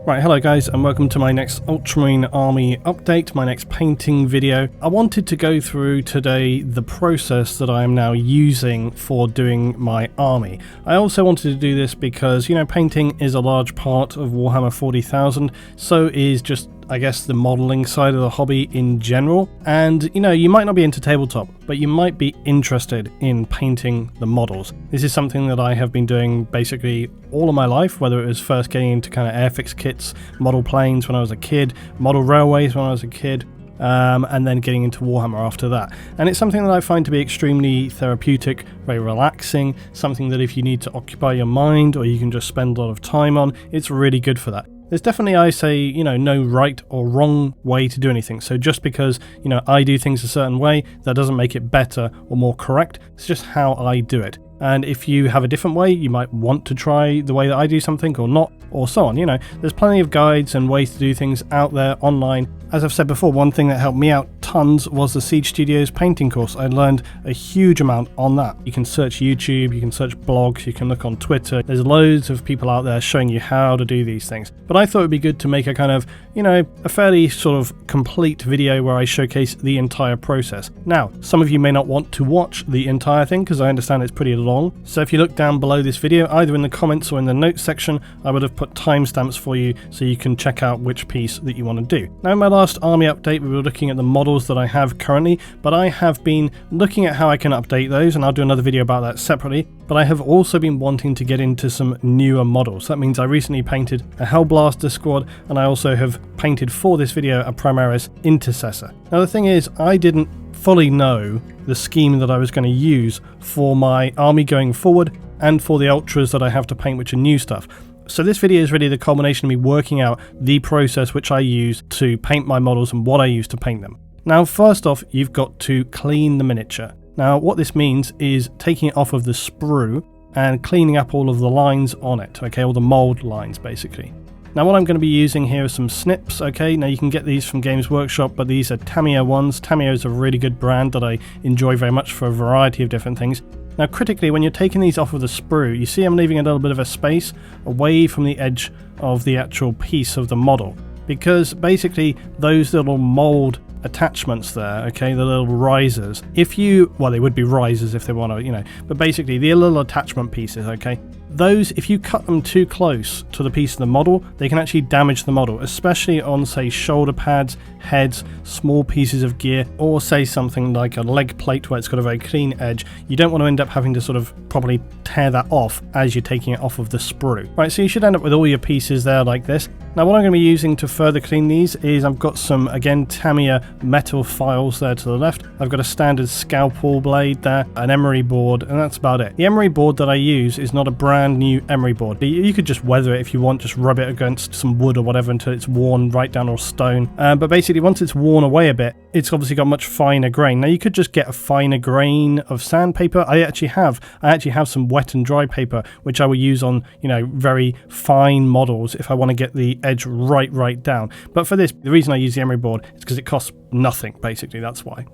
Right, hello guys, and welcome to my next Ultramarine Army update, my next painting video. I wanted to go through today the process that I am now using for doing my army. I also wanted to do this because, you know, painting is a large part of Warhammer 40,000, so is just, I guess, the modelling side of the hobby in general. And, you know, you might not be into tabletop, but you might be interested in painting the models. This is something that I have been doing basically all of my life, whether it was first getting into kind of airfix kits, model planes when I was a kid, model railways when I was a kid, and then getting into Warhammer after that. And it's something that I find to be extremely therapeutic, very relaxing, something that if you need to occupy your mind or you can just spend a lot of time on, it's really good for that. There's definitely, I say, you know, no right or wrong way to do anything. So just because, you know, I do things a certain way, that doesn't make it better or more correct. It's just how I do it. And if you have a different way, you might want to try the way that I do something or not, or so on. You know, there's plenty of guides and ways to do things out there online. As I've said before, one thing that helped me out tons was the Siege Studios painting course. I learned a huge amount on that. You can search YouTube, you can search blogs, you can look on Twitter. There's loads of people out there showing you how to do these things. But I thought it'd be good to make a kind of, you know, a fairly sort of complete video where I showcase the entire process. Now, some of you may not want to watch the entire thing because I understand it's pretty long. So if you look down below this video, either in the comments or in the notes section, I would have put timestamps for you so you can check out which piece that you want to do. Now, in my last army update, we were looking at the models that I have currently, but I have been looking at how I can update those, and I'll do another video about that separately. But I have also been wanting to get into some newer models. That means I recently painted a Hellblaster squad, and I also have painted for this video a Primaris Intercessor. Now the thing is, I didn't fully know the scheme that I was going to use for my army going forward and for the ultras that I have to paint, which are new stuff. So this video is really the culmination of me working out the process which I use to paint my models and what I use to paint them. Now, first off, you've got to clean the miniature. Now, what this means is taking it off of the sprue and cleaning up all of the lines on it, okay, all the mold lines basically. Now what I'm going to be using here are some snips, okay. Now you can get these from Games Workshop, but these are Tamiya ones. Tamiya is a really good brand that I enjoy very much for a variety of different things. Now critically, when you're taking these off of the sprue, you see I'm leaving a little bit of a space away from the edge of the actual piece of the model, because basically those little mold attachments there, okay, the little risers, if you, well, they would be risers if they want to, you know, but basically the little attachment pieces, okay, those, if you cut them too close to the piece of the model, they can actually damage the model, especially on, say, shoulder pads, heads, small pieces of gear, or say something like a leg plate where it's got a very clean edge. You don't want to end up having to sort of properly tear that off as you're taking it off of the sprue. Right, so you should end up with all your pieces there like this. Now what I'm going to be using to further clean these is I've got some, again, Tamiya metal files there to the left. I've got a standard scalpel blade there, an emery board, and that's about it. The emery board that I use is not a brand new emery board. You could just weather it if you want, just rub it against some wood or whatever until it's worn right down, or stone. But basically once it's worn away a bit, it's obviously got much finer grain. Now you could just get a finer grain of sandpaper. I actually have some wet and dry paper which I will use on, you know, very fine models if I want to get the edge right down. But for this, the reason I use the emery board is because it costs nothing, basically, that's why.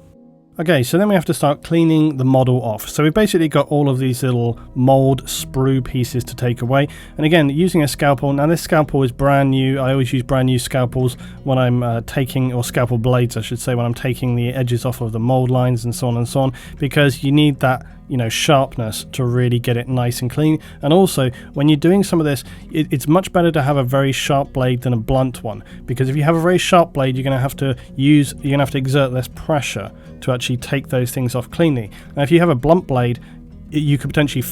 Okay, so then we have to start cleaning the model off. So we've basically got all of these little mold sprue pieces to take away. And again, using a scalpel. Now this scalpel is brand new. I always use brand new scalpels when I'm taking, or scalpel blades I should say, when I'm taking the edges off of the mold lines and so on, because you need that, you know, sharpness to really get it nice and clean. And also when you're doing some of this, it's much better to have a very sharp blade than a blunt one, because if you have a very sharp blade, you're going to have to exert less pressure to actually take those things off cleanly. Now if you have a blunt blade, you could potentially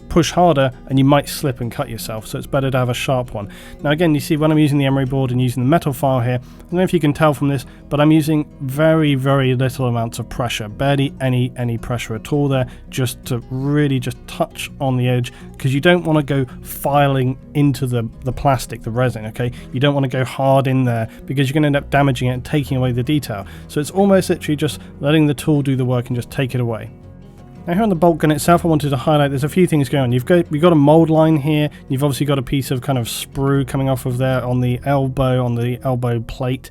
push harder and you might slip and cut yourself, so it's better to have a sharp one. Now again, you see when I'm using the emery board and using the metal file here, I don't know if you can tell from this, but I'm using very little amounts of pressure, barely any pressure at all there, just to really just touch on the edge, because you don't want to go filing into the plastic, the resin, okay? You don't want to go hard in there because you're going to end up damaging it and taking away the detail. So it's almost literally just letting the tool do the work and just take it away. Now here on the bolt gun itself, I wanted to highlight we've got a mold line here. You've obviously got a piece of kind of sprue coming off of there on the elbow plate.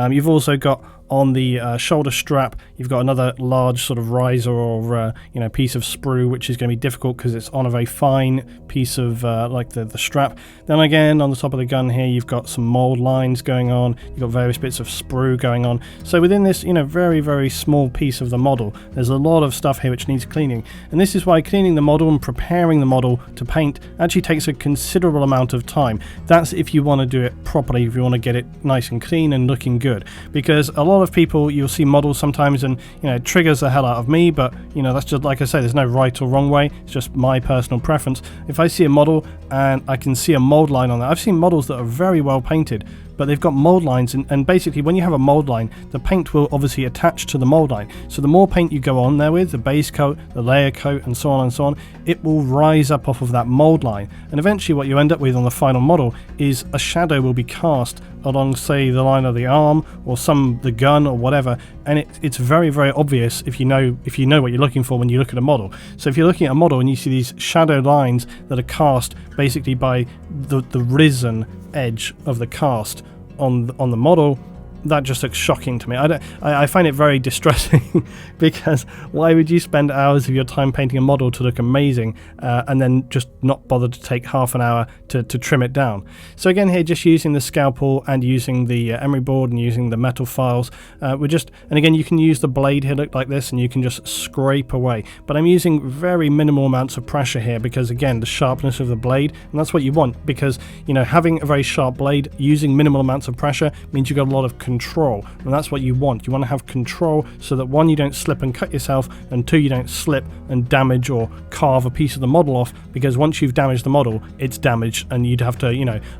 You've also got On the shoulder strap, you've got another large sort of riser or piece of sprue, which is going to be difficult because it's on a very fine piece of like the strap. Then again, on the top of the gun here, you've got some mold lines going on. You've got various bits of sprue going on. So within this, very, very small piece of the model, there's a lot of stuff here which needs cleaning. And this is why cleaning the model and preparing the model to paint actually takes a considerable amount of time. That's if you want to do it properly, if you want to get it nice and clean and looking good. Because a lot of people, you'll see models sometimes and it triggers the hell out of me, but that's just, like I say, there's no right or wrong way. It's just my personal preference. If I see a model and I can see a mold line on that, I've seen models that are very well painted, but they've got mold lines, and basically when you have a mold line, the paint will obviously attach to the mold line. So the more paint you go on there with, the base coat, the layer coat, and so on, it will rise up off of that mold line. And eventually what you end up with on the final model is a shadow will be cast along, say, the line of the arm or the gun or whatever, and it's very, very obvious if you know what you're looking for when you look at a model. So if you're looking at a model and you see these shadow lines that are cast basically by the risen edge of the cast on the model, that just looks shocking to me. I find it very distressing because why would you spend hours of your time painting a model to look amazing and then just not bother to take half an hour to trim it down? So again here, just using the scalpel and using the emery board and using the metal files, and again you can use the blade here like this and you can just scrape away, but I'm using very minimal amounts of pressure here because again the sharpness of the blade, and that's what you want, because having a very sharp blade using minimal amounts of pressure means you've got a lot of control, and that's what you want. You want to have control so that one, you don't slip and cut yourself, and two, you don't slip and damage or carve a piece of the model off, because once you've damaged the model, it's damaged and you'd have to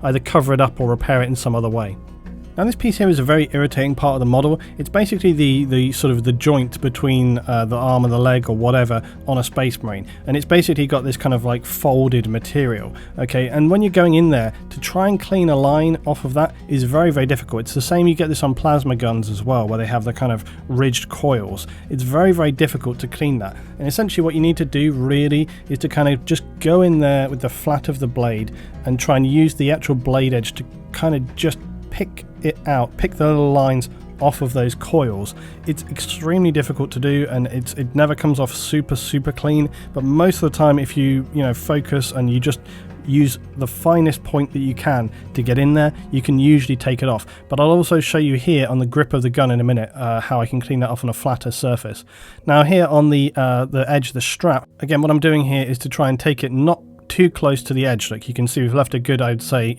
either cover it up or repair it in some other way. Now this piece here is a very irritating part of the model. It's basically the sort of the joint between the arm and the leg or whatever on a Space Marine, and it's basically got this kind of like folded material, okay, and when you're going in there to try and clean a line off of that is very, very difficult. It's the same, you get this on plasma guns as well, where they have the kind of ridged coils. It's very, very difficult to clean that, and essentially what you need to do really is to kind of just go in there with the flat of the blade and try and use the actual blade edge to kind of just pick it out, pick the little lines off of those coils. It's extremely difficult to do, and it never comes off super clean, but most of the time if you focus and you just use the finest point that you can to get in there, you can usually take it off. But I'll also show you here on the grip of the gun in a minute how I can clean that off on a flatter surface. Now here on the edge of the strap, again what I'm doing here is to try and take it not too close to the edge. Like you can see we've left a good, I'd say,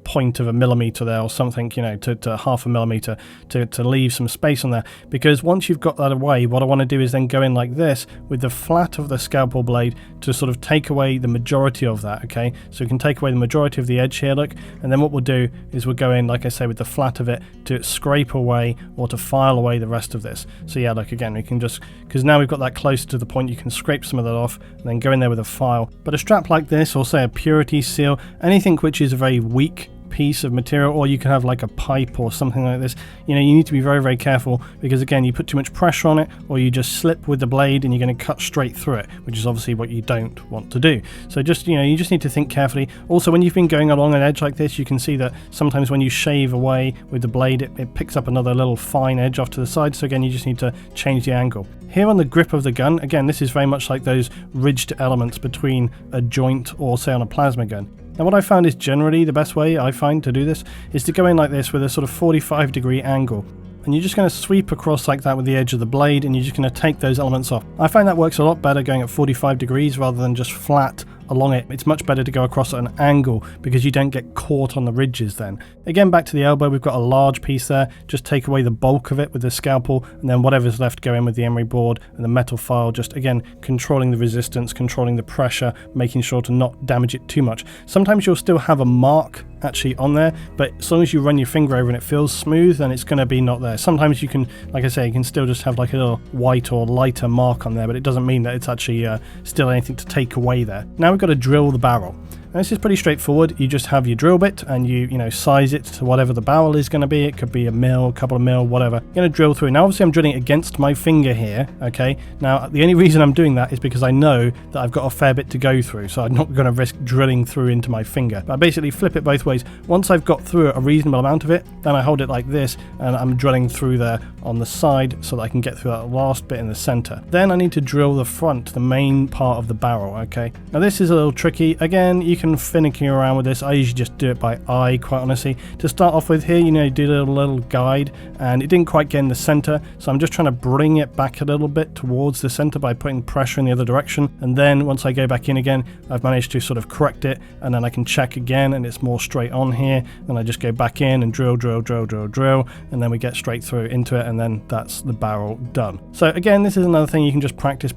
point of a millimeter there or something, to half a millimeter to leave some space on there, because once you've got that away, what I want to do is then go in like this with the flat of the scalpel blade to sort of take away the majority of that, okay? So we can take away the majority of the edge here, look, and then what we'll do is we'll go in, like I say, with the flat of it to scrape away or to file away the rest of this. So yeah, look, again, we can just, because now we've got that close to the point, you can scrape some of that off and then go in there with a file. But a strap like this, or say a purity seal, anything which is a very weak piece of material, or you can have like a pipe or something like this, you need to be very, very careful, because again, you put too much pressure on it or you just slip with the blade and you're going to cut straight through it, which is obviously what you don't want to do. So just you just need to think carefully. Also, when you've been going along an edge like this, you can see that sometimes when you shave away with the blade, it picks up another little fine edge off to the side. So again, you just need to change the angle. Here on the grip of the gun, again, this is very much like those ridged elements between a joint or say on a plasma gun. Now what I found is generally the best way I find to do this is to go in like this with a sort of 45-degree angle. And you're just going to sweep across like that with the edge of the blade, and you're just going to take those elements off. I find that works a lot better going at 45 degrees rather than just flat along it. It's much better to go across at an angle because you don't get caught on the ridges then. Again, back to the elbow, we've got a large piece there. Just take away the bulk of it with the scalpel, and then whatever's left go in with the emery board and the metal file, just again controlling the resistance, controlling the pressure, making sure to not damage it too much. Sometimes you'll still have a mark actually on there, but as long as you run your finger over and it feels smooth, then it's going to be not there. Sometimes you can, like I say, you can still just have like a little white or lighter mark on there, but it doesn't mean that it's actually still anything to take away there. Now we've got to drill the barrel. Now, this is pretty straightforward. You just have your drill bit and you size it to whatever the barrel is going to be. It could be a mil, a couple of mil, whatever. You're going to drill through. Now obviously I'm drilling against my finger here, okay? Now the only reason I'm doing that is because I know that I've got a fair bit to go through, so I'm not going to risk drilling through into my finger. But I basically flip it both ways. Once I've got through a reasonable amount of it, then I hold it like this and I'm drilling through there on the side so that I can get through that last bit in the center. Then I need to drill the front, the main part of the barrel, okay? Now this is a little tricky. Again, you can finicky around with this. I usually just do it by eye, quite honestly. To start off with here, do a little guide, and it didn't quite get in the center, so I'm just trying to bring it back a little bit towards the center by putting pressure in the other direction, and then once I go back in again, I've managed to sort of correct it, and then I can check again and it's more straight on here. Then I just go back in and drill, and then we get straight through into it, and then that's the barrel done. So again, this is another thing you can just practice.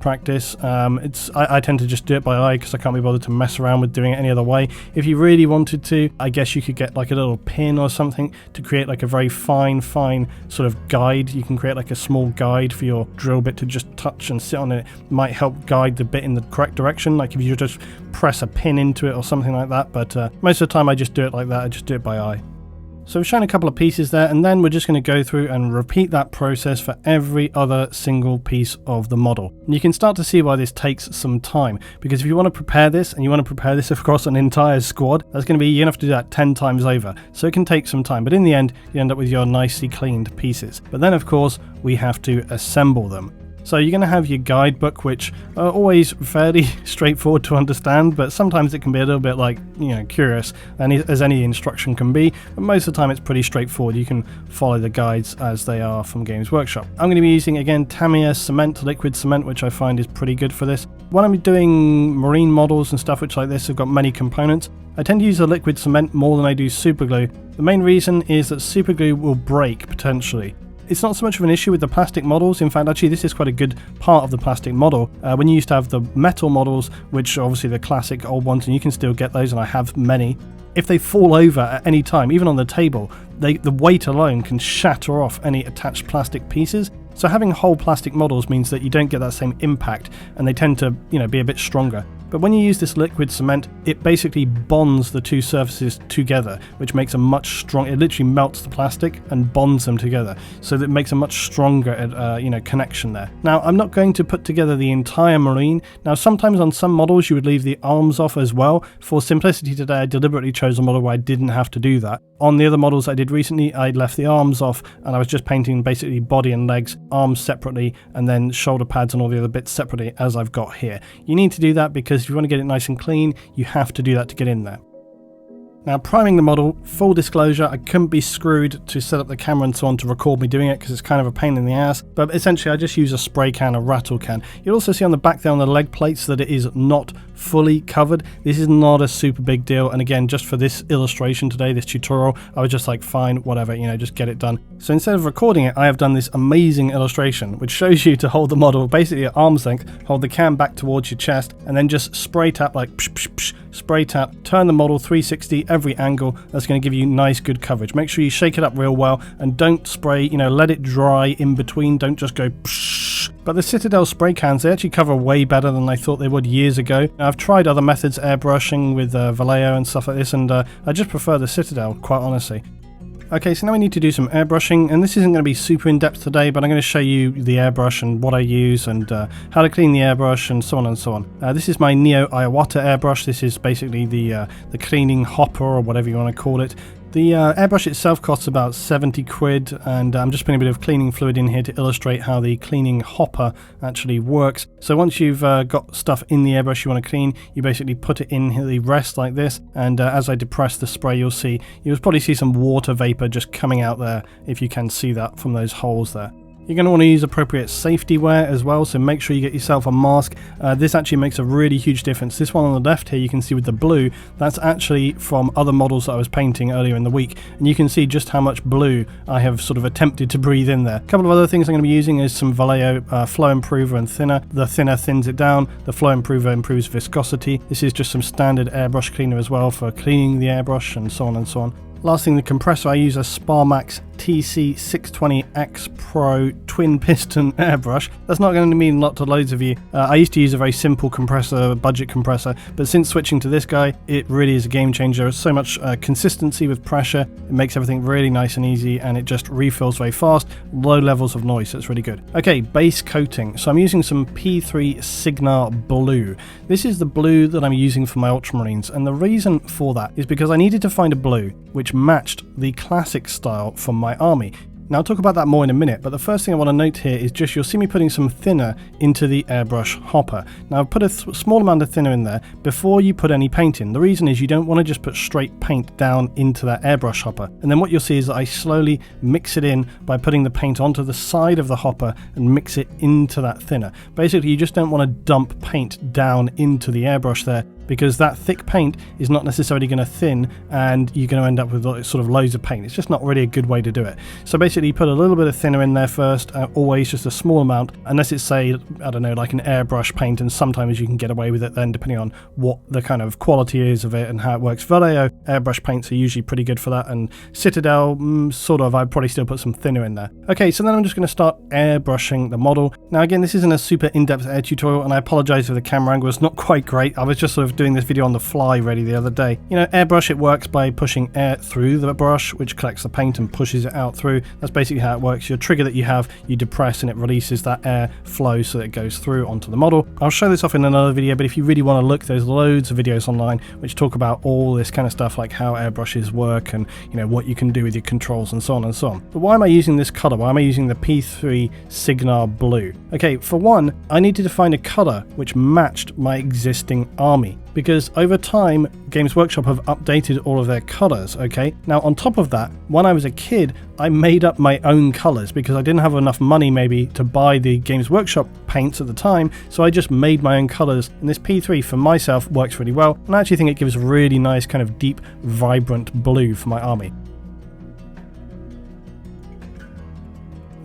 I tend to just do it by eye because I can't be bothered to mess around with doing it any other way. If you really wanted to, I guess you could get like a little pin or something to create like a very fine sort of guide. You can create like a small guide for your drill bit to just touch and sit on it. It might help guide the bit in the correct direction, like if you just press a pin into it or something like that. But most of the time I just do it like that. I just do it by eye. So we've shown a couple of pieces there, and then we're just going to go through and repeat that process for every other single piece of the model. And you can start to see why this takes some time, because if you want to prepare this, and you want to prepare this across an entire squad, that's going to be, you're going to have to do that 10 times over. So it can take some time, but in the end, you end up with your nicely cleaned pieces. But then of course, we have to assemble them. So you're going to have your guidebook, which are always fairly straightforward to understand, but sometimes it can be a little bit like, curious, and as any instruction can be, but most of the time it's pretty straightforward. You can follow the guides as they are from Games Workshop. I'm going to be using, again, Tamiya cement, liquid cement, which I find is pretty good for this. When I'm doing marine models and stuff which like this have got many components, I tend to use the liquid cement more than I do super glue. The main reason is that super glue will break potentially. It's not so much of an issue with the plastic models. In fact, actually, this is quite a good part of the plastic model. When you used to have the metal models, which are obviously the classic old ones, and you can still get those, and I have many. If they fall over at any time, even on the table, the weight alone can shatter off any attached plastic pieces. So having whole plastic models means that you don't get that same impact, and they tend to, be a bit stronger. But when you use this liquid cement, it basically bonds the two surfaces together, which makes a much stronger, it literally melts the plastic and bonds them together. So that makes a much stronger, connection there. Now, I'm not going to put together the entire marine. Now, sometimes on some models, you would leave the arms off as well. For simplicity today, I deliberately chose a model where I didn't have to do that. On the other models I did recently, I left the arms off, and I was just painting basically body and legs, arms separately, and then shoulder pads and all the other bits separately as I've got here. You need to do that because if you want to get it nice and clean, you have to do that to get in there. Now, priming the model, full disclosure, I couldn't be screwed to set up the camera and so on to record me doing it because it's kind of a pain in the ass, but essentially I just use a spray can, a rattle can. You'll also see on the back there on the leg plates that it is not fully covered. This is not a super big deal, and again, just for this illustration today, this tutorial, I was just like, fine, whatever, just get it done. So instead of recording it, I have done this amazing illustration which shows you to hold the model basically at arm's length, hold the can back towards your chest, and then just spray tap like psh, psh, psh, spray tap, turn the model 360 every angle. That's going to give you nice good coverage. Make sure you shake it up real well and don't spray, let it dry in between, don't just go psh. But the Citadel spray cans, they actually cover way better than I thought they would years ago. I've tried other methods, airbrushing with Vallejo and stuff like this, and I just prefer the Citadel, quite honestly. Okay, so now we need to do some airbrushing, and this isn't going to be super in-depth today, but I'm going to show you the airbrush and what I use and how to clean the airbrush and so on and so on. This is my Neo Iwata airbrush. This is basically the cleaning hopper or whatever you want to call it. The airbrush itself costs about 70 quid, and I'm just putting a bit of cleaning fluid in here to illustrate how the cleaning hopper actually works. So once you've got stuff in the airbrush you want to clean, you basically put it in the rest like this, and as I depress the spray, you'll probably see some water vapor just coming out there, if you can see that from those holes there. You're going to want to use appropriate safety wear as well, so make sure you get yourself a mask. This actually makes a really huge difference. This one on the left here, you can see with the blue, that's actually from other models that I was painting earlier in the week, and you can see just how much blue I have sort of attempted to breathe in there. A couple of other things I'm going to be using is some Vallejo flow improver and thinner. The thinner thins it down, the flow improver improves viscosity. This is just some standard airbrush cleaner as well for cleaning the airbrush and so on and so on. Last thing, the compressor, I use a Sparmax ATC 620X Pro twin piston airbrush. That's not going to mean a lot to loads of you. I used to use a very simple compressor, budget compressor, but since switching to this guy, it really is a game changer. So much consistency with pressure, it makes everything really nice and easy, and it just refills very fast, low levels of noise, so it's really good. Okay, base coating. So I'm using some P3 Signar Blue. This is the blue that I'm using for my ultramarines, and the reason for that is because I needed to find a blue which matched the classic style from my army. Now I'll talk about that more in a minute, but the first thing I want to note here is just you'll see me putting some thinner into the airbrush hopper. Now I've put a small amount of thinner in there before you put any paint in. The reason is you don't want to just put straight paint down into that airbrush hopper. And then what you'll see is that I slowly mix it in by putting the paint onto the side of the hopper and mix it into that thinner. Basically you just don't want to dump paint down into the airbrush there, because that thick paint is not necessarily going to thin and you're going to end up with sort of loads of paint. It's just not really a good way to do it. So basically you put a little bit of thinner in there first, always just a small amount, unless it's, say, I don't know, like an airbrush paint, and sometimes you can get away with it then depending on what the kind of quality is of it and how it works. Vallejo airbrush paints are usually pretty good for that, and Citadel, sort of, I'd probably still put some thinner in there. Okay, so then I'm just going to start airbrushing the model. Now again, this isn't a super in-depth air tutorial, and I apologize if the camera angle is not quite great. I was just sort of doing this video on the fly really the other day. You know, airbrush, it works by pushing air through the brush, which collects the paint and pushes it out through. That's basically how it works. Your trigger that you have, you depress and it releases that air flow so that it goes through onto the model. I'll show this off in another video, but if you really want to look, there's loads of videos online which talk about all this kind of stuff, like how airbrushes work and, you know, what you can do with your controls and so on and so on. But why am I using this color? Why am I using the P3 Signar Blue? Okay, for one, I needed to find a color which matched my existing army, because over time Games Workshop have updated all of their colors. Okay, now on top of that, when I was a kid I made up my own colors because I didn't have enough money maybe to buy the Games Workshop paints at the time, so I just made my own colors, and this P3 for myself works really well, and I actually think it gives a really nice kind of deep vibrant blue for my army.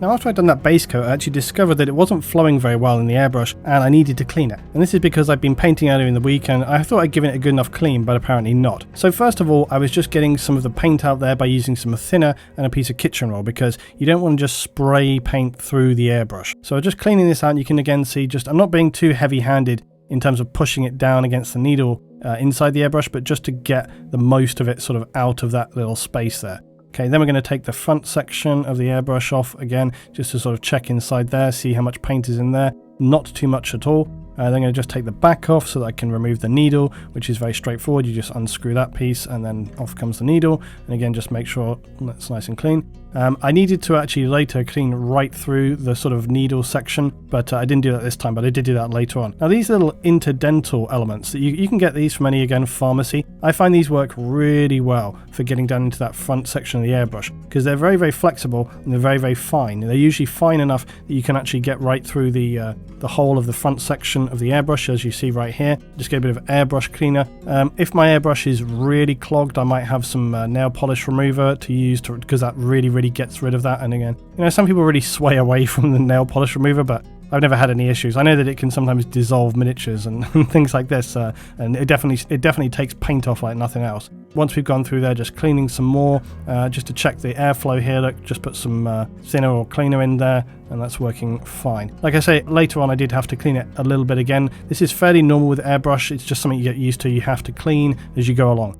Now after I'd done that base coat, I actually discovered that it wasn't flowing very well in the airbrush and I needed to clean it. And this is because I've been painting earlier in the week and I thought I'd given it a good enough clean, but apparently not. So first of all, I was just getting some of the paint out there by using some thinner and a piece of kitchen roll, because you don't want to just spray paint through the airbrush. So just cleaning this out, you can again see I'm not being too heavy-handed in terms of pushing it down against the needle inside the airbrush, but just to get the most of it sort of out of that little space there. Okay, then we're going to take the front section of the airbrush off again, just to sort of check inside there, see how much paint is in there. Not too much at all. Then I'm going to just take the back off so that I can remove the needle, which is very straightforward. You just unscrew that piece and then off comes the needle. And again, just make sure that's nice and clean. I needed to actually later clean right through the sort of needle section, but I didn't do that this time, but I did do that later on. Now these little interdental elements, you can get these from any, again, pharmacy. I find these work really well for getting down into that front section of the airbrush, because they're very, very flexible and they're very, very fine. They're usually fine enough that you can actually get right through the whole of the front section of the airbrush, as you see right here. Just get a bit of airbrush cleaner. If my airbrush is really clogged, I might have some nail polish remover to use, because that really gets rid of that. And again, you know, some people really sway away from the nail polish remover, but I've never had any issues. I know that it can sometimes dissolve miniatures and things like this, and it definitely takes paint off like nothing else. Once we've gone through there, just cleaning some more, just to check the airflow here. Look, just put some thinner or cleaner in there, and that's working fine. Like I say, later on I did have to clean it a little bit again. This is fairly normal with airbrush. It's just something you get used to. You have to clean as you go along.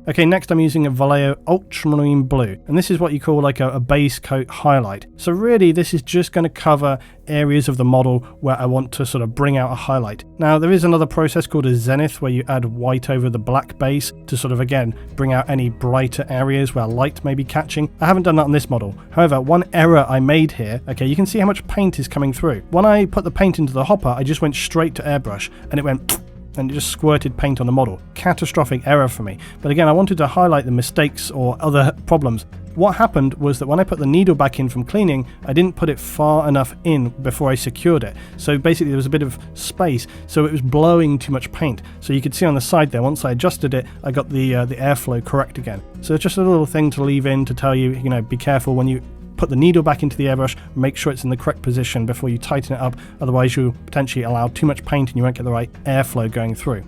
Okay, next I'm using a Vallejo Ultramarine Blue, and this is what you call like a base coat highlight. So really this is just going to cover areas of the model where I want to sort of bring out a highlight. Now there is another process called a zenith where you add white over the black base to sort of, again, bring out any brighter areas where light may be catching. I haven't done that on this model. However, one error I made here, okay, you can see how much paint is coming through. When I put the paint into the hopper, I just went straight to airbrush and it went and it just squirted paint on the model. Catastrophic error for me. But again, I wanted to highlight the mistakes or other problems. What happened was that when I put the needle back in from cleaning, I didn't put it far enough in before I secured it. So basically there was a bit of space, so it was blowing too much paint. So you could see on the side there, once I adjusted it, I got the airflow correct again. So it's just a little thing to leave in to tell you, you know, be careful when you put the needle back into the airbrush, make sure it's in the correct position before you tighten it up, otherwise you'll potentially allow too much paint and you won't get the right airflow going through.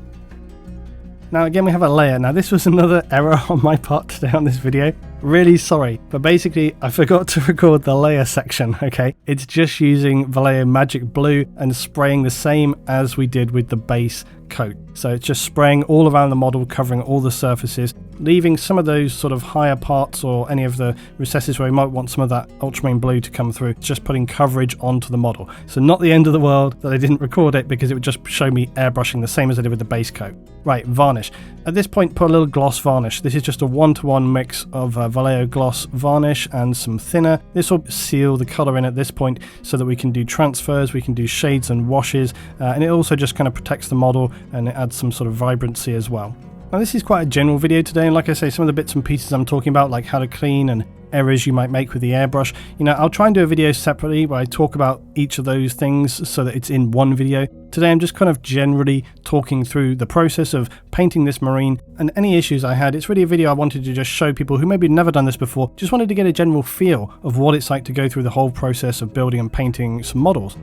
Now again, we have a layer. Now this was another error on my part today on this video. Really sorry, but basically I forgot to record the layer section, okay? It's just using Vallejo Magic Blue and spraying the same as we did with the base coat. So it's just spraying all around the model, covering all the surfaces, leaving some of those sort of higher parts or any of the recesses where you might want some of that ultramarine blue to come through, just putting coverage onto the model. So not the end of the world that I didn't record it, because it would just show me airbrushing the same as I did with the base coat. Right, varnish. At this point, put a little gloss varnish. This is just a 1-to-1 mix of Vallejo gloss varnish and some thinner. This will seal the color in at this point so that we can do transfers, we can do shades and washes, and it also just kind of protects the model and it adds some sort of vibrancy as well. Now this is quite a general video today, and like I say, some of the bits and pieces I'm talking about, like how to clean and errors you might make with the airbrush, I'll try and do a video separately where I talk about each of those things so that it's in one video. Today I'm just kind of generally talking through the process of painting this marine and any issues I had. It's really a video I wanted to just show people who maybe never done this before, just wanted to get a general feel of what it's like to go through the whole process of building and painting some models.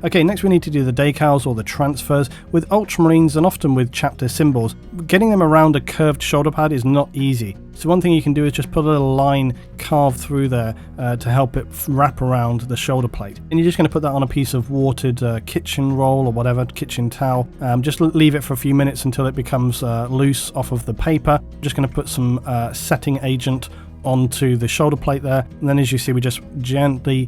Okay, next we need to do the decals or the transfers. With ultramarines and often with chapter symbols, getting them around a curved shoulder pad is not easy. So one thing you can do is just put a little line carved through there to help it wrap around the shoulder plate. And you're just going to put that on a piece of watered kitchen roll or whatever, kitchen towel. Just leave it for a few minutes until it becomes loose off of the paper. I'm just going to put some setting agent onto the shoulder plate there, and then as you see, we just gently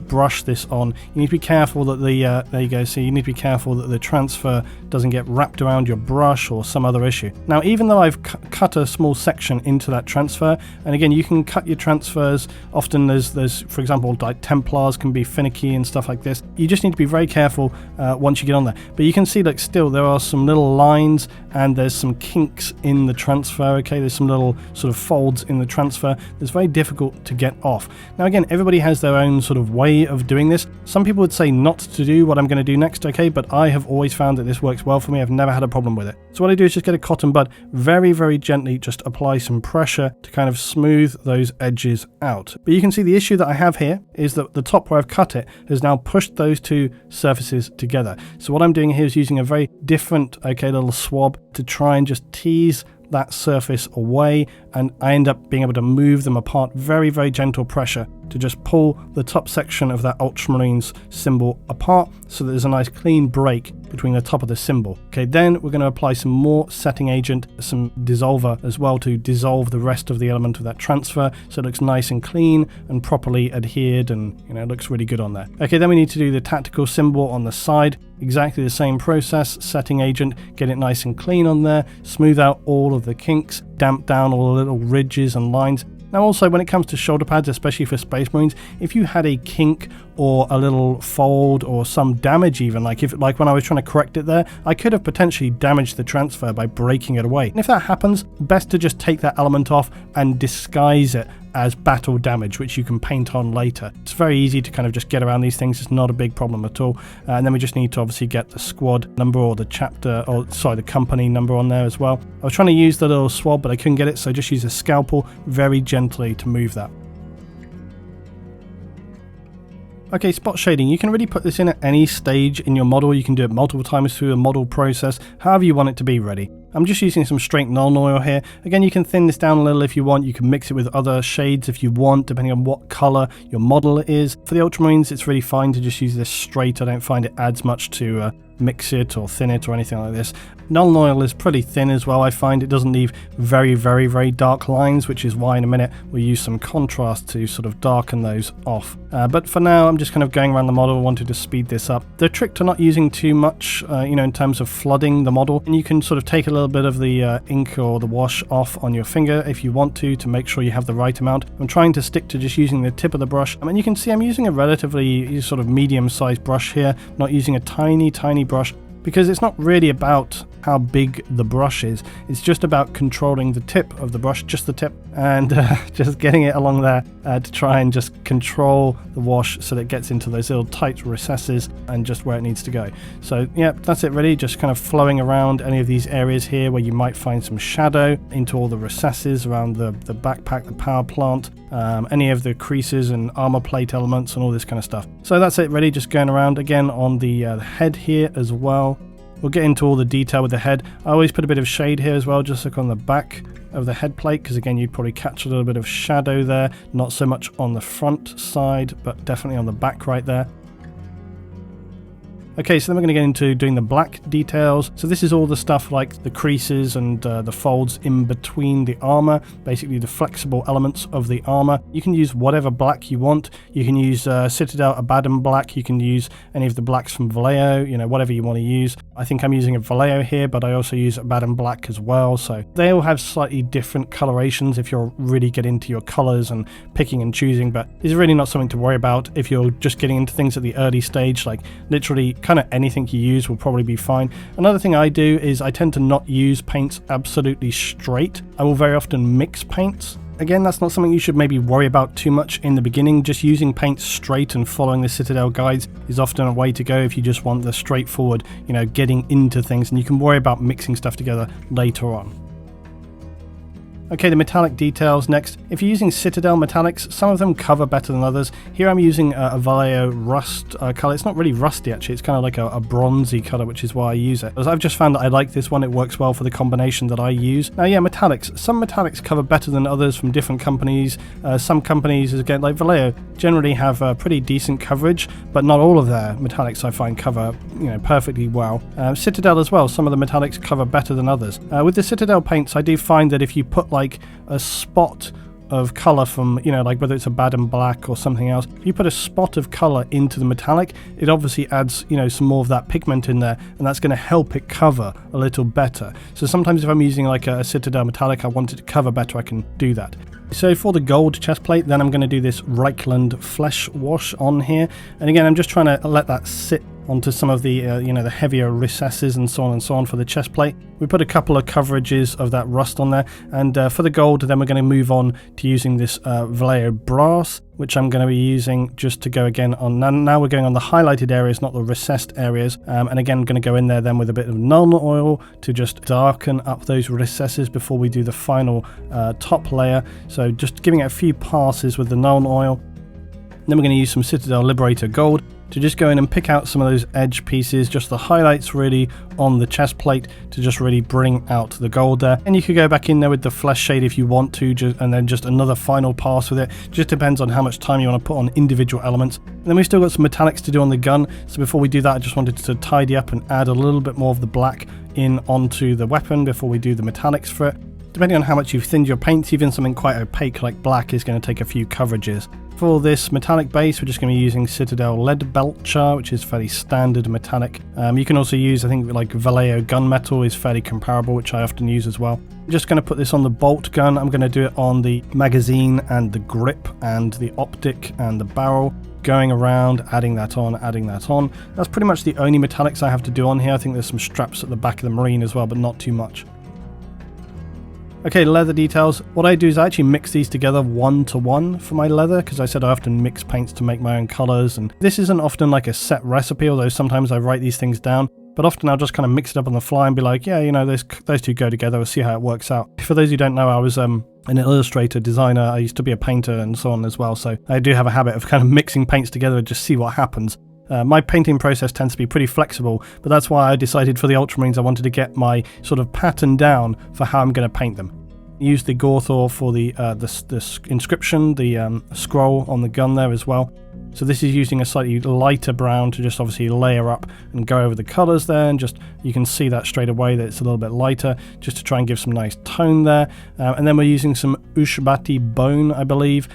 brush this on. You need to be careful that the there you go, so you need to be careful that the transfer doesn't get wrapped around your brush or some other issue. Now, even though I've cut a small section into that transfer, and again, you can cut your transfers, often there's for example, like Templars can be finicky and stuff like this. You just need to be very careful once you get on there. But you can see, like, still there are some little lines and there's some kinks in the transfer, okay? There's some little sort of folds in the transfer that's very difficult to get off. Now again, everybody has their own sort of way of doing this. Some people would say not to do what I'm going to do next, okay, but I have always found that this works well for me. I've never had a problem with it. So what I do is just get a cotton bud, very, very gently just apply some pressure to kind of smooth those edges out. But you can see the issue that I have here is that the top where I've cut it has now pushed those two surfaces together. So what I'm doing here is using a very different, okay, little swab to try and just tease that surface away, and I end up being able to move them apart. Very, very gentle pressure to just pull the top section of that ultramarines symbol apart so that there's a nice clean break between the top of the symbol. Okay, then we're going to apply some more setting agent, some dissolver as well, to dissolve the rest of the element of that transfer so it looks nice and clean and properly adhered, and it looks really good on there. Okay, then we need to do the tactical symbol on the side. Exactly the same process, setting agent, get it nice and clean on there, smooth out all of the kinks, damp down all the little ridges and lines. Now also, when it comes to shoulder pads, especially for Space Marines, if you had a kink or a little fold or some damage, even like when I was trying to correct it there, I could have potentially damaged the transfer by breaking it away. And if that happens, best to just take that element off and disguise it as battle damage, which you can paint on later. It's very easy to kind of just get around these things. It's not a big problem at all. And then we just need to obviously get the squad number or the chapter, or sorry, the company number on there as well. I was trying to use the little swab, but I couldn't get it, so just use a scalpel very gently to move that. Okay, spot shading. You can really put this in at any stage in your model. You can do it multiple times through the model process, however you want it to be ready. I'm just using some straight Nuln Oil here. Again, you can thin this down a little if you want. You can mix it with other shades if you want, depending on what color your model is. For the Ultramarines, it's really fine to just use this straight. I don't find it adds much to mix it or thin it or anything like this. Nuln Oil is pretty thin as well. I find it doesn't leave very, very, very dark lines, which is why in a minute we'll use some contrast to sort of darken those off. But for now, I'm just kind of going around the model, wanted to speed this up. The trick to not using too much, in terms of flooding the model, and you can sort of take a little bit of the ink or the wash off on your finger if you want to make sure you have the right amount. I'm trying to stick to just using the tip of the brush. I mean, you can see I'm using a relatively sort of medium-sized brush here, not using a tiny, tiny brush, because it's not really about how big the brush is. It's just about controlling the tip of the brush, just the tip, and just getting it along there to try and just control the wash so that it gets into those little tight recesses and just where it needs to go. So yeah, that's it really, just kind of flowing around any of these areas here where you might find some shadow, into all the recesses around the backpack, the power plant, any of the creases and armor plate elements and all this kind of stuff. So that's it really, just going around again on the head here as well. We'll get into all the detail with the head. I always put a bit of shade here as well, just like on the back of the head plate, because again you'd probably catch a little bit of shadow there, not so much on the front side but definitely on the back right there. Okay, so then we're going to get into doing the black details. So this is all the stuff like the creases and the folds in between the armor, basically the flexible elements of the armor. You can use whatever black you want. You can use Citadel Abaddon black, you can use any of the blacks from Vallejo, you know, whatever you want to use. I think I'm using a Vallejo here, but I also use Abaddon black as well. So they all have slightly different colorations if you're really getting into your colors and picking and choosing, but it's really not something to worry about if you're just getting into things at the early stage. Like literally kind of anything you use will probably be fine. Another thing I do is I tend to not use paints absolutely straight. I will very often mix paints. Again, that's not something you should maybe worry about too much in the beginning. Just using paints straight and following the Citadel guides is often a way to go if you just want the straightforward, you know, getting into things, and you can worry about mixing stuff together later on. Okay, the metallic details next. If you're using Citadel metallics, some of them cover better than others. Here I'm using a Vallejo rust colour. It's not really rusty actually, it's kind of like a bronzy colour, which is why I use it. As I've just found that I like this one, it works well for the combination that I use. Now yeah, metallics. Some metallics cover better than others from different companies. Some companies, again like Vallejo, generally have pretty decent coverage, but not all of their metallics I find cover, you know, perfectly well. Citadel as well, some of the metallics cover better than others. With the Citadel paints, I do find that if you put like a spot of color from, you know, like whether it's Abaddon black or something else, if you put a spot of color into the metallic, it obviously adds, you know, some more of that pigment in there, and that's going to help it cover a little better. So sometimes if I'm using like a Citadel metallic, I want it to cover better, I can do that. So for the gold chest plate, then I'm going to do this Reichland flesh wash on here, and again I'm just trying to let that sit onto some of the you know, the heavier recesses and so on for the chest plate. We put a couple of coverages of that rust on there, and for the gold then we're going to move on to using this Vallejo brass, which I'm going to be using just to go again on, now we're going on the highlighted areas, not the recessed areas, and again I'm going to go in there then with a bit of Nuln Oil to just darken up those recesses before we do the final top layer. So just giving it a few passes with the Nuln Oil. Then we're going to use some Citadel Liberator Gold to just go in and pick out some of those edge pieces, just the highlights really on the chest plate, to just really bring out the gold there. And you could go back in there with the flesh shade if you want to, and then just another final pass with it. Just depends on how much time you want to put on individual elements. And then we've still got some metallics to do on the gun, so before we do that I just wanted to tidy up and add a little bit more of the black in onto the weapon before we do the metallics for it. Depending on how much you've thinned your paints, even something quite opaque like black is going to take a few coverages. For this metallic base, we're just going to be using Citadel Lead Belcher, which is fairly standard metallic. You can also use, I think, like Vallejo gunmetal is fairly comparable, which I often use as well. I'm just going to put this on the bolt gun. I'm going to do it on the magazine and the grip and the optic and the barrel. Going around, adding that on, adding that on. That's pretty much the only metallics I have to do on here. I think there's some straps at the back of the Marine as well, but not too much. Okay, leather details. What I do is I actually mix these together 1-to-1 for my leather, because I said I often mix paints to make my own colours, and this isn't often like a set recipe, although sometimes I write these things down, but often I'll just kind of mix it up on the fly and be like, yeah, you know, those two go together, we'll see how it works out. For those who don't know, I was an illustrator, designer, I used to be a painter and so on as well, so I do have a habit of kind of mixing paints together and just see what happens. My painting process tends to be pretty flexible, but that's why I decided for the Ultramarines I wanted to get my sort of pattern down for how I'm going to paint them. Use the Gorthor for the inscription, the scroll on the gun there as well. So this is using a slightly lighter brown to just obviously layer up and go over the colours there, and just you can see that straight away that it's a little bit lighter, just to try and give some nice tone there. And then we're using some Ushbati bone, I believe,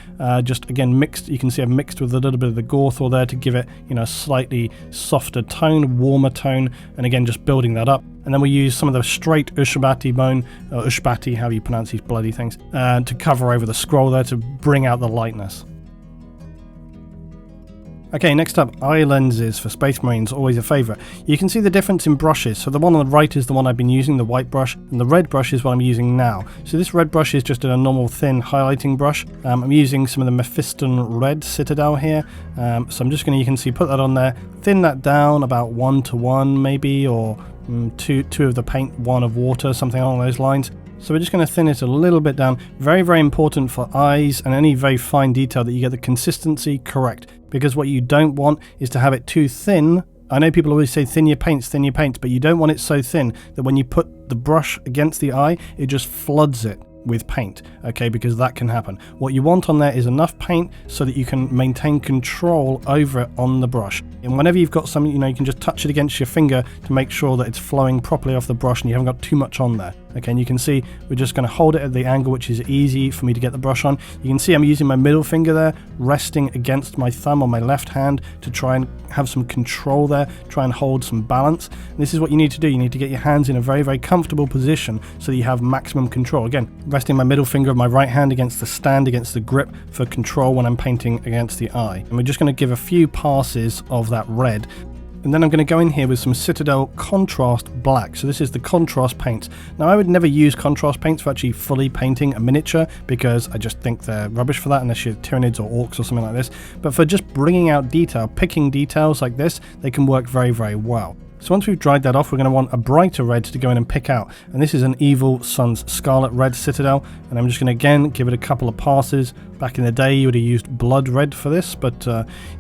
just again mixed. You can see I've mixed with a little bit of the Gorthor there to give it, you know, a slightly softer tone, warmer tone, and again just building that up. And then we use some of the straight Ushbati bone, or Ushbati, how you pronounce these bloody things, to cover over the scroll there to bring out the lightness. Okay, next up, eye lenses for Space Marines, always a favourite. You can see the difference in brushes. So the one on the right is the one I've been using, the white brush, and the red brush is what I'm using now. So this red brush is just a normal thin highlighting brush. I'm using some of the Mephiston Red Citadel here. So I'm just going to, you can see, put that on there, thin that down about 1-to-1 maybe, or two of the paint, 1 of water, something along those lines. So we're just going to thin it a little bit down. Very, very important for eyes and any very fine detail that you get the consistency correct, because what you don't want is to have it too thin I know people always say thin your paints, but you don't want it so thin that when you put the brush against the eye, it just floods it with paint, okay, because that can happen. What you want on there is enough paint so that you can maintain control over it on the brush. And whenever you've got some, you know, you can just touch it against your finger to make sure that it's flowing properly off the brush and you haven't got too much on there. Okay, and you can see we're just going to hold it at the angle which is easy for me to get the brush on. You can see I'm using my middle finger there, resting against my thumb on my left hand to try and have some control there, try and hold some balance. And this is what you need to do. You need to get your hands in a very, very comfortable position so that you have maximum control. Again, resting my middle finger of my right hand against the stand, against the grip for control when I'm painting against the eye. And we're just going to give a few passes of that red. And then I'm going to go in here with some Citadel Contrast Black. So this is the contrast paints. Now I would never use contrast paints for actually fully painting a miniature because I just think they're rubbish for that unless you're Tyranids or Orcs or something like this. But for just bringing out detail, picking details like this, they can work very, very well. So once we've dried that off, we're going to want a brighter red to go in and pick out. And this is an Evil Sun's Scarlet Red Citadel. And I'm just going to, again, give it a couple of passes. Back in the day, you would have used blood red for this, but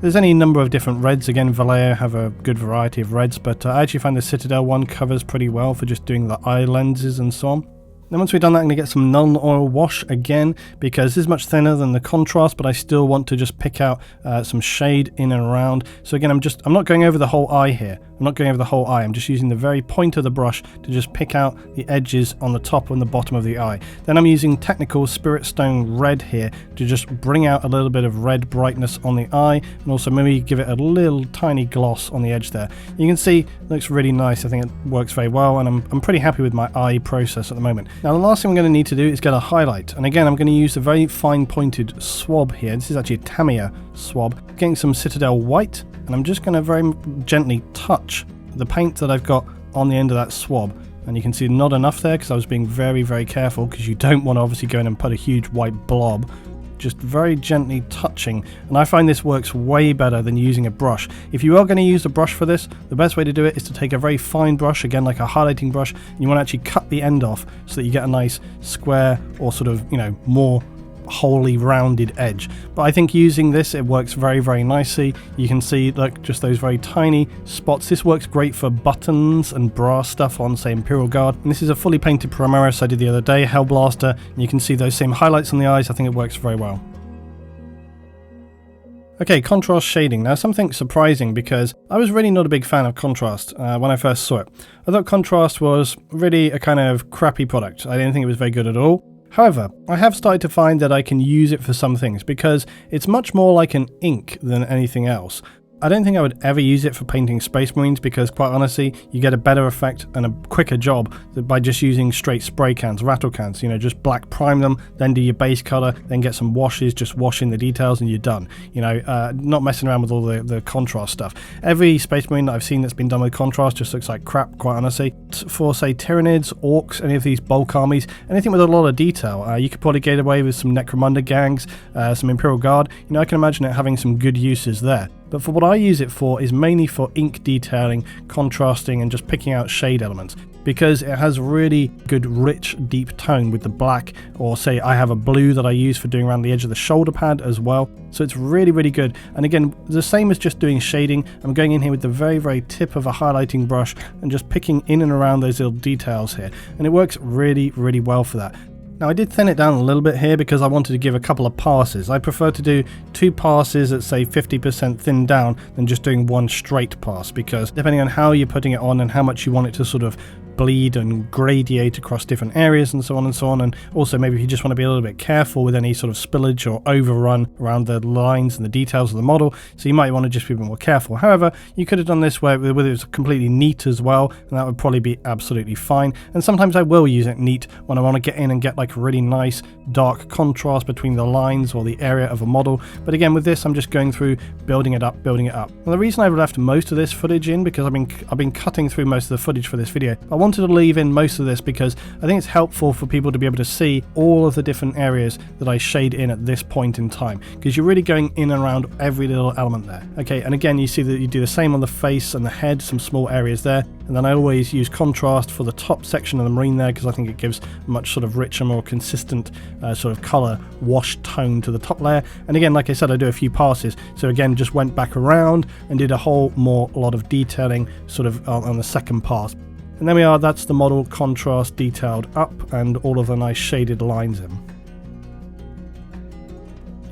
there's any number of different reds. Again, Vallejo have a good variety of reds, but I actually find the Citadel one covers pretty well for just doing the eye lenses and so on. Then once we've done that, I'm going to get some non-oil wash again, because this is much thinner than the contrast, but I still want to just pick out some shade in and around. So again, I'm not going over the whole eye here. I'm not going over the whole eye. I'm just using the very point of the brush to just pick out the edges on the top and the bottom of the eye. Then I'm using Technical Spirit Stone Red here to just bring out a little bit of red brightness on the eye, and also maybe give it a little tiny gloss on the edge there. You can see it looks really nice. I think it works very well, and I'm pretty happy with my eye process at the moment. Now the last thing I'm going to need to do is get a highlight, and again I'm going to use a very fine pointed swab here. This is actually a Tamiya swab. Getting some Citadel White, and I'm just going to very gently touch the paint that I've got on the end of that swab. And you can see not enough there because I was being very, very careful, because you don't want to obviously go in and put a huge white blob. Just very gently touching, and I find this works way better than using a brush. If you are going to use a brush for this, the best way to do it is to take a very fine brush, again like a highlighting brush, and you want to actually cut the end off so that you get a nice square or sort of, you know, more wholly rounded edge. But I think using this, it works very, very nicely. You can see like just those very tiny spots. This works great for buttons and brass stuff on, say, Imperial Guard. And this is a fully painted Primaris I did the other day, Hellblaster, and you can see those same highlights on the eyes. I think it works very well. Okay, contrast shading. Now something surprising, because I was really not a big fan of contrast when I first saw it. I thought contrast was really a kind of crappy product. I didn't think it was very good at all. However, I have started to find that I can use it for some things, because it's much more like an ink than anything else. I don't think I would ever use it for painting Space Marines, because quite honestly, you get a better effect and a quicker job by just using straight spray cans, rattle cans. You know, just black prime them, then do your base color, then get some washes, just wash in the details, and you're done. You know, not messing around with all the contrast stuff. Every Space Marine that I've seen that's been done with contrast just looks like crap, quite honestly. For, say, Tyranids, Orcs, any of these bulk armies, anything with a lot of detail, you could probably get away with some Necromunda gangs, some Imperial Guard. You know, I can imagine it having some good uses there. But for what I use it for is mainly for ink detailing, contrasting, and just picking out shade elements, because it has really good rich deep tone with the black, or say I have a blue that I use for doing around the edge of the shoulder pad as well. So it's really, really good. And again, the same as just doing shading, I'm going in here with the very, very tip of a highlighting brush and just picking in and around those little details here. And it works really, really well for that. Now I did thin it down a little bit here because I wanted to give a couple of passes. I prefer to do 2 passes at, say, 50% thinned down than just doing one straight pass, because depending on how you're putting it on and how much you want it to sort of bleed and gradiate across different areas and so on and so on, and also maybe if you just want to be a little bit careful with any sort of spillage or overrun around the lines and the details of the model, so you might want to just be a bit more careful. However, you could have done this where it was completely neat as well, and that would probably be absolutely fine. And sometimes I will use it neat when I want to get in and get like a really nice dark contrast between the lines or the area of a model. But again, with this, I'm just going through building it up. Now, the reason I've left most of this footage in, because I've been cutting through most of the footage for this video, I wanted to leave in most of this because I think it's helpful for people to be able to see all of the different areas that I shade in at this point in time, because you're really going in and around every little element there. Okay, and again, you see that you do the same on the face and the head, some small areas there, and then I always use contrast for the top section of the marine there, because I think it gives a much sort of richer, more consistent sort of color wash tone to the top layer. And again, like I said, I do a few passes, so again, just went back around and did a lot of detailing sort of on the second pass. And there we are, that's the model contrast detailed up and all of the nice shaded lines in.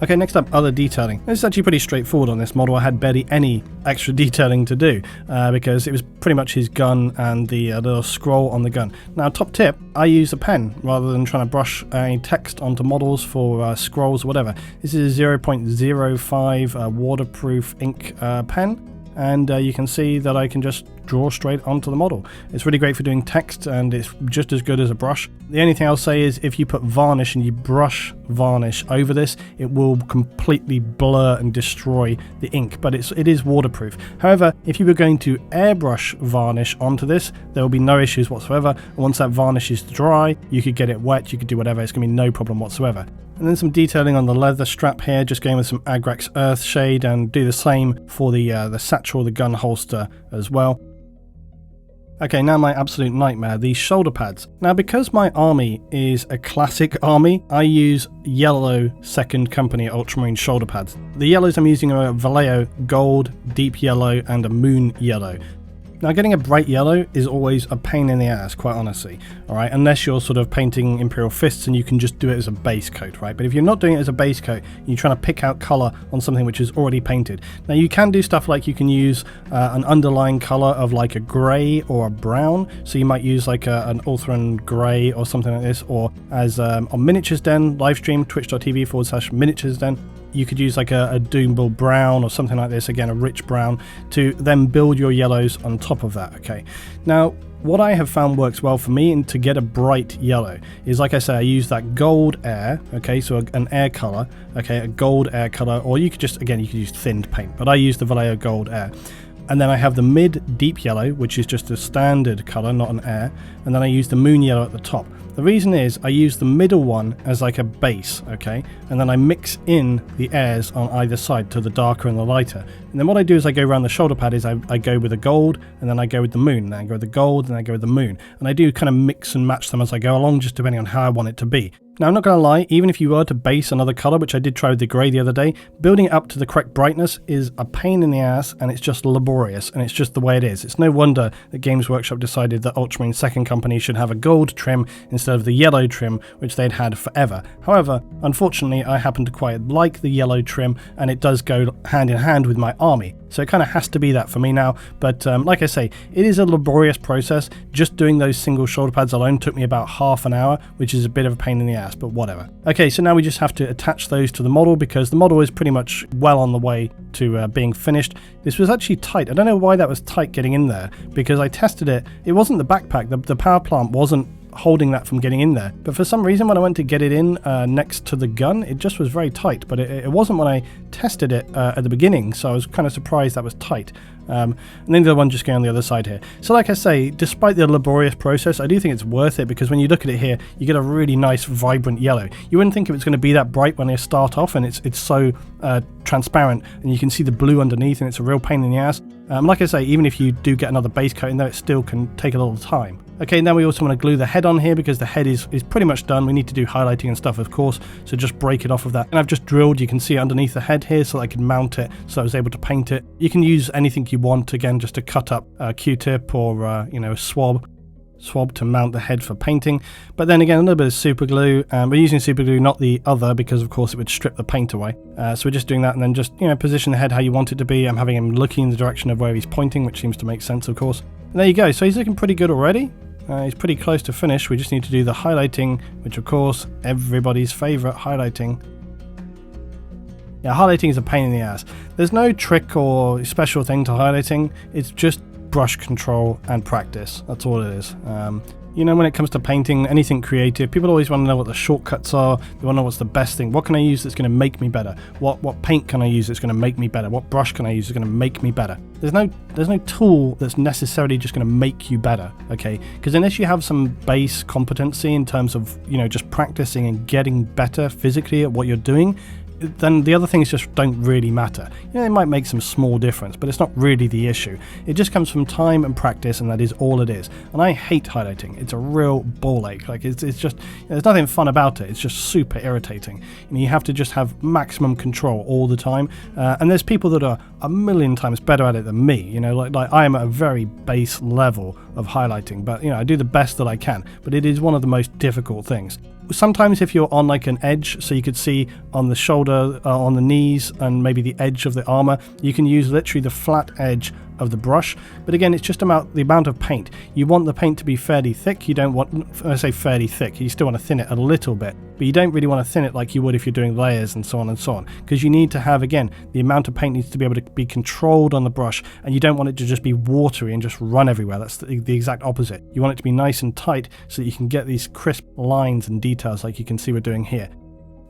Okay, next up, other detailing. This is actually pretty straightforward on this model. I had barely any extra detailing to do because it was pretty much his gun and the little scroll on the gun. Now, top tip, I use a pen rather than trying to brush any text onto models for scrolls or whatever. This is a 0.05 waterproof ink pen. And you can see that I can just draw straight onto the model. It's really great for doing text, and it's just as good as a brush. The only thing I'll say is if you put varnish and you brush varnish over this, it will completely blur and destroy the ink, but it is waterproof. However, if you were going to airbrush varnish onto this, there will be no issues whatsoever. And once that varnish is dry, you could get it wet, you could do whatever, it's going to be no problem whatsoever. And then some detailing on the leather strap here, just going with some Agrax Earth shade, and do the same for the satchel, the gun holster as well. Okay, now my absolute nightmare, these shoulder pads. Now, because my army is a classic army, I use yellow second company ultramarine shoulder pads. The yellows I'm using are a Vallejo gold, deep yellow, and a moon yellow. Now, getting a bright yellow is always a pain in the ass, quite honestly, alright, unless you're sort of painting Imperial Fists and you can just do it as a base coat, right? But if you're not doing it as a base coat, you're trying to pick out colour on something which is already painted. Now, you can do stuff like you can use an underlying colour of like a grey or a brown, so you might use like an Ulthuan grey or something like this, or as on Miniatures Den, livestream, twitch.tv/Miniatures Den, you could use like a Doombull brown or something like this, again a rich brown, to then build your yellows on top of that. Okay, now what I have found works well for me and to get a bright yellow is, like I say, I use that gold air, okay, so an air color, okay, a gold air color, or you could just, again, you could use thinned paint, but I use the Vallejo gold air. And then I have the mid deep yellow, which is just a standard color, not an air, and then I use the moon yellow at the top. The reason is I use the middle one as like a base, okay, and then I mix in the airs on either side to the darker and the lighter. And then what I do is I go around the shoulder pad is I go with the gold, and then I go with the moon, and then I go with the gold, and then I go with the moon. And I do kind of mix and match them as I go along, just depending on how I want it to be. Now, I'm not going to lie, even if you were to base another colour, which I did try with the grey the other day, building it up to the correct brightness is a pain in the ass, and it's just laborious, and it's just the way it is. It's no wonder that Games Workshop decided that Ultramarine Second Company should have a gold trim instead of the yellow trim, which they'd had forever. However, unfortunately, I happen to quite like the yellow trim, and it does go hand in hand with my army. So it kind of has to be that for me now, but like I say, it is a laborious process. Just doing those single shoulder pads alone took me about half an hour, which is a bit of a pain in the ass, but whatever. Okay, so now we just have to attach those to the model, because the model is pretty much well on the way to being finished. This was actually tight. I don't know why that was tight getting in there, because I tested it. It wasn't the backpack. The power plant wasn't holding that from getting in there, but for some reason when I went to get it in next to the gun, it just was very tight, but it wasn't when I tested it at the beginning, so I was kind of surprised that was tight. And then the one just going on the other side here. So like I say, despite the laborious process, I do think it's worth it, because when you look at it here, you get a really nice vibrant yellow. You wouldn't think it was going to be that bright when they start off, and it's so transparent, and you can see the blue underneath, and it's a real pain in the ass. Like I say, even if you do get another base coat in there, it still can take a little time. Okay, now we also want to glue the head on here, because the head is pretty much done. We need to do highlighting and stuff, of course, so just break it off of that. And I've just drilled, you can see it underneath the head here, so I can mount it, so I was able to paint it. You can use anything you want, again, just to cut up a Q-tip or, a swab to mount the head for painting. But then again, a little bit of super glue. We're using super glue, not the other, because of course it would strip the paint away. So we're just doing that, and then just, position the head how you want it to be. I'm having him looking in the direction of where he's pointing, which seems to make sense, of course. And there you go. So he's looking pretty good already. He's pretty close to finish. We just need to do the highlighting, which of course, everybody's favorite, highlighting. Yeah, highlighting is a pain in the ass. There's no trick or special thing to highlighting. It's just brush control and practice. That's all it is. You know, when it comes to painting anything creative, people always want to know what the shortcuts are. They want to know what's the best thing. What can I use that's going to make me better? What paint can I use that's going to make me better? What brush can I use that's going to make me better? There's no tool that's necessarily just going to make you better, okay? Because unless you have some base competency in terms of, you know, just practicing and getting better physically at what you're doing, then the other things just don't really matter. You know, it might make some small difference, but it's not really the issue. It just comes from time and practice, and that is all it is. And I hate highlighting. It's a real ball ache. Like, it's just, there's nothing fun about it. It's just super irritating. And you have to just have maximum control all the time. And there's people that are a million times better at it than me. You know, like I am at a very base level of highlighting, but, you know, I do the best that I can. But it is one of the most difficult things. Sometimes if you're on like an edge, so you could see on the shoulder, on the knees, and maybe the edge of the armor, you can use literally the flat edge of the brush. But again, it's just about the amount of paint. You want the paint to be fairly thick. You don't want, when I say fairly thick, you still want to thin it a little bit, but you don't really want to thin it like you would if you're doing layers and so on, because you need to have, again, the amount of paint needs to be able to be controlled on the brush, and you don't want it to just be watery and just run everywhere. That's the exact opposite. You want it to be nice and tight so that you can get these crisp lines and details like you can see we're doing here.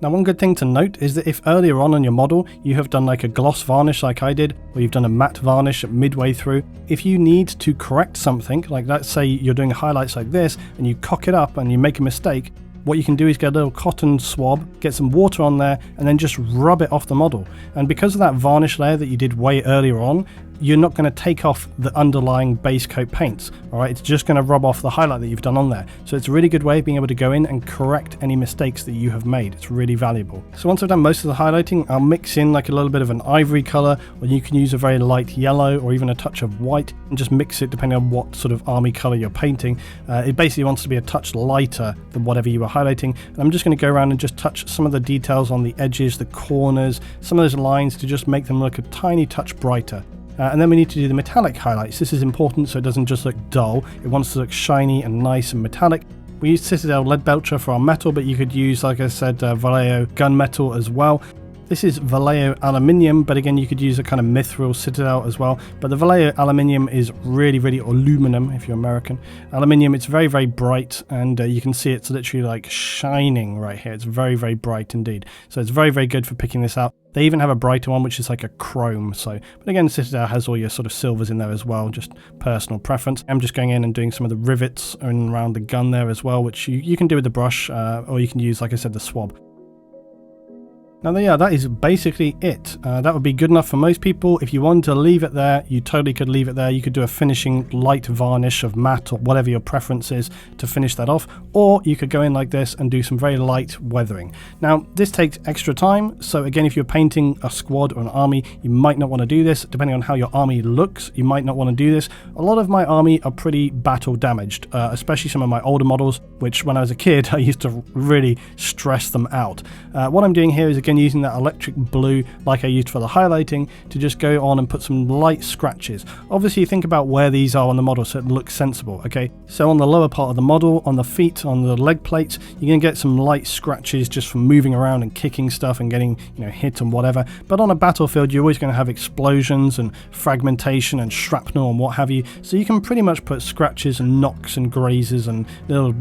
Now, one good thing to note is that if earlier on your model you have done like a gloss varnish like I did, or you've done a matte varnish midway through, if you need to correct something, like let's say you're doing highlights like this and you cock it up and you make a mistake, what you can do is get a little cotton swab, get some water on there, and then just rub it off the model. And because of that varnish layer that you did way earlier on, you're not going to take off the underlying base coat paints, all right? It's just going to rub off the highlight that you've done on there. So it's a really good way of being able to go in and correct any mistakes that you have made. It's really valuable. So once I've done most of the highlighting, I'll mix in like a little bit of an ivory color, or you can use a very light yellow or even a touch of white, and just mix it depending on what sort of army color you're painting. It basically wants to be a touch lighter than whatever you were highlighting. And I'm just going to go around and just touch some of the details on the edges, the corners, some of those lines to just make them look a tiny touch brighter. And then we need to do the metallic highlights. This is important so it doesn't just look dull. It wants to look shiny and nice and metallic. We use Citadel lead belcher for our metal, but you could use, like I said, Vallejo gunmetal as well. This is Vallejo aluminium, but again, you could use a kind of mithril Citadel as well. But the Vallejo aluminium is really, or aluminum if you're American. Aluminium, it's very, very bright, and you can see it's literally like shining right here. It's very, very bright indeed. So it's very, very good for picking this out. They even have a brighter one, which is like a chrome. So, but again, Citadel has all your sort of silvers in there as well, just personal preference. I'm just going in and doing some of the rivets around the gun there as well, which you can do with the brush, or you can use, like I said, the swab. Now, yeah, that is basically it. That would be good enough for most people. If you wanted to leave it there, you totally could leave it there. You could do a finishing light varnish of matte or whatever your preference is to finish that off. Or you could go in like this and do some very light weathering. Now, this takes extra time. So again, if you're painting a squad or an army, you might not want to do this. Depending on how your army looks, you might not want to do this. A lot of my army are pretty battle damaged, especially some of my older models, which when I was a kid, I used to really stress them out. What I'm doing here is, again, using that electric blue like I used for the highlighting to just go on and put some light scratches. Obviously, think about where these are on the model so it looks sensible, okay? So on the lower part of the model, on the feet, on the leg plates, you're going to get some light scratches just from moving around and kicking stuff and getting, you know, hit and whatever. But on a battlefield, you're always going to have explosions and fragmentation and shrapnel and what have you. So you can pretty much put scratches and knocks and grazes and little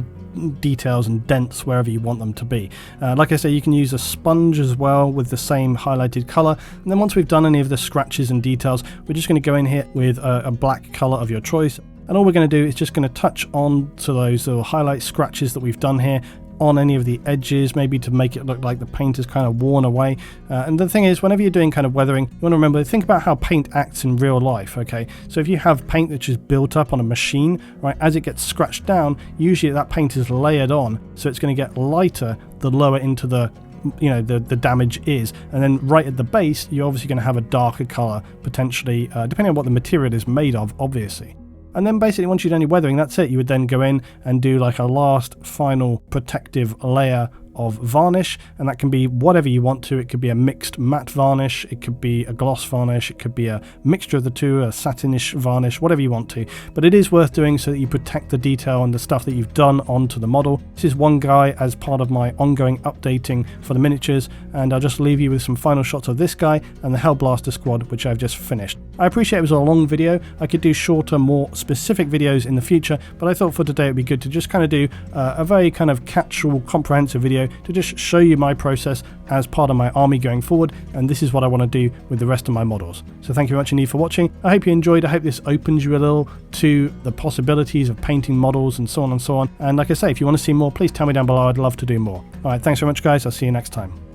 details and dents wherever you want them to be. Like I say, you can use a sponge as well with the same highlighted color, and then once we've done any of the scratches and details, we're just going to go in here with a black color of your choice, and all we're going to do is just going to touch on to those little highlight scratches that we've done here on any of the edges, maybe to make it look like the paint is kind of worn away. And the thing is, whenever you're doing kind of weathering, you want to remember, think about how paint acts in real life, okay? So if you have paint that's just built up on a machine, right, as it gets scratched down, usually that paint is layered on, so it's going to get lighter the lower into the, you know, the damage is, and then right at the base you're obviously going to have a darker color potentially, depending on what the material is made of, obviously. And then basically once you've done your weathering, that's it. You would then go in and do like a last final protective layer of varnish, and that can be whatever you want to. It could be a mixed matte varnish, it could be a gloss varnish, it could be a mixture of the two, a satinish varnish, whatever you want to. But it is worth doing so that you protect the detail and the stuff that you've done onto the model. This is one guy as part of my ongoing updating for the miniatures, and I'll just leave you with some final shots of this guy and the Hellblaster squad, which I've just finished. I appreciate it was a long video. I could do shorter, more specific videos in the future, but I thought for today it'd be good to just kind of do a very kind of catch-all, comprehensive video to just show you my process as part of my army going forward, and this is what I want to do with the rest of my models. So thank you very much indeed for watching. I hope you enjoyed. I hope this opens you a little to the possibilities of painting models and so on and so on. And like I say, if you want to see more, please tell me down below. I'd love to do more. All right, thanks very much, guys. I'll see you next time.